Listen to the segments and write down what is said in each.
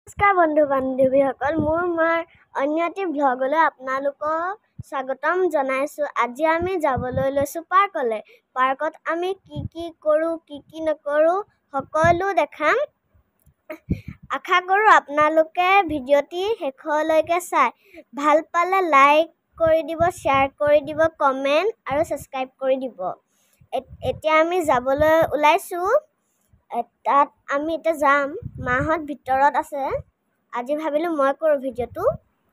নমস্কাৰ বন্ধু বান্ধৱীসকল, মোৰ অন্য এটি ব্লগলৈ আপোনালোকক স্বাগতম জনাইছোঁ। আজি আমি যাবলৈ লৈছোঁ পাৰ্কলৈ। পাৰ্কত আমি কি কৰোঁ কি নকৰোঁ সকলো দেখাম। আশা কৰোঁ আপোনালোকে ভিডিঅ'টি শেষলৈকে চাই ভাল পালে লাইক কৰি দিব, শ্বেয়াৰ কৰি দিব, কমেণ্ট আৰু ছাবস্ক্ৰাইব কৰি দিব। এতিয়া আমি যাবলৈ ওলাইছোঁ। তাত আমি এতিয়া যাম। মাহঁত ভিতৰত আছে। আজি ভাবিলোঁ মই কৰোঁ ভিডিঅ'টো।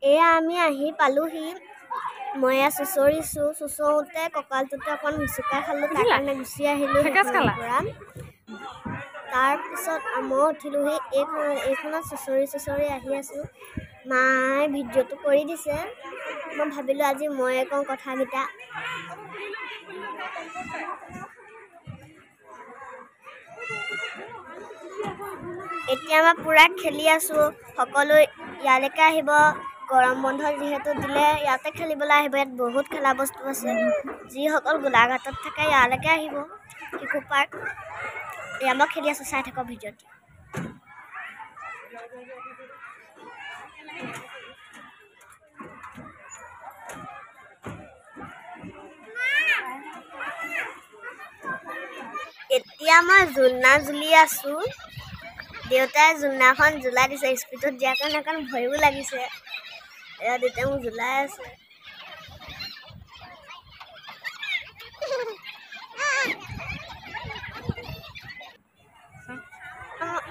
এয়া আমি আহি পালোহি। মই চুঁচৰিতে কঁকালটোতে অকণ মুচুকা খালোঁ, তাৰ কাৰণে গুচি আহিলোঁ পৰা। তাৰপিছত মই উঠিলোহি। এইখনত চুঁচৰি আহি আছোঁ। মায়ে ভিডিঅ'টো কৰি দিছে। মই ভাবিলোঁ আজি ময়ে কওঁ কথাকেইটা। এতিয়া মই পুৰা খেলি আছোঁ। সকলো ইয়ালৈকে আহিব। গৰম বন্ধ যিহেতু দিলে, ইয়াতে খেলিবলৈ আহিব। ইয়াত বহুত খেলা বস্তু আছে। যিসকল গোলাঘাটত থাকে ইয়ালৈকে আহিব। শিশু পাৰ্ক। এয়া মই খেলি আছোঁ, চাই থাকক ভিডিঅ'টি। এতিয়া মই জোলনা জুলি আছোঁ। দেউতাই জোলনাখন জোলাই দিছে। স্পীডত দিয়াৰ কাৰণে অকণ ভয়ো লাগিছে। এয়া দেউতাই মোক জোলাই আছে।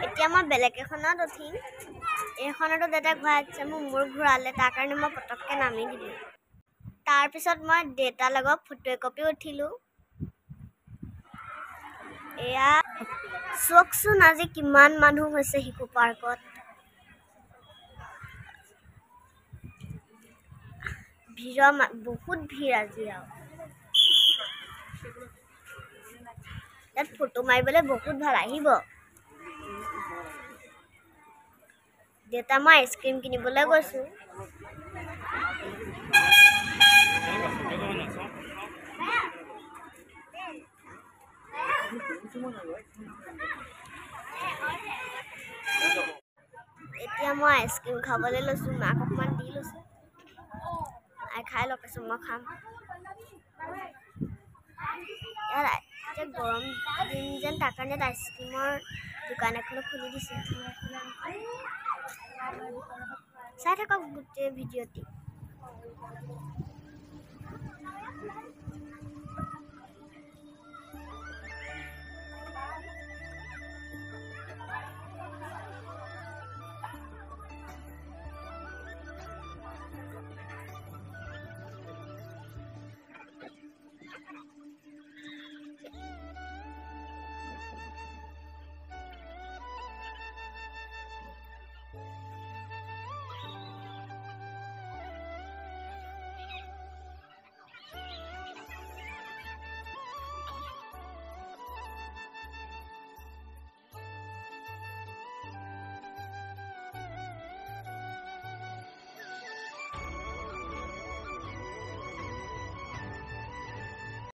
এতিয়া মই বেলেগ এখনত উঠিম। এইখনতো দেউতাই ঘূৰাই দিছে। মোৰ মূৰ ঘূৰালে, তাৰ কাৰণে মই পটককৈ নামি দিলোঁ। তাৰপিছত মই দেউতাৰ লগত ফটো একপি উঠিলোঁ। এয়া চাওকচোন আজি কিমান মানুহ হৈছে শিশু পাৰ্কত। বহুত ভিৰ আজি। আৰু ইয়াত ফটো মাৰিবলৈ বহুত ভাল, আহিব। দেউতা মই আইচক্ৰীম কিনিবলৈ গৈছোঁ। এতিয়া মই আইচক্ৰীম খাবলৈ লৈছোঁ। মাক অকণমান দি লৈছোঁ। খাই লওক, কৈছোঁ মই খাম। এতিয়া গৰম দিন যেন, তাৰ কাৰণে আইচক্ৰীমৰ দোকান এখনো খুলি দিছে। চাই থাকক গোটেই ভিডিঅ'টি।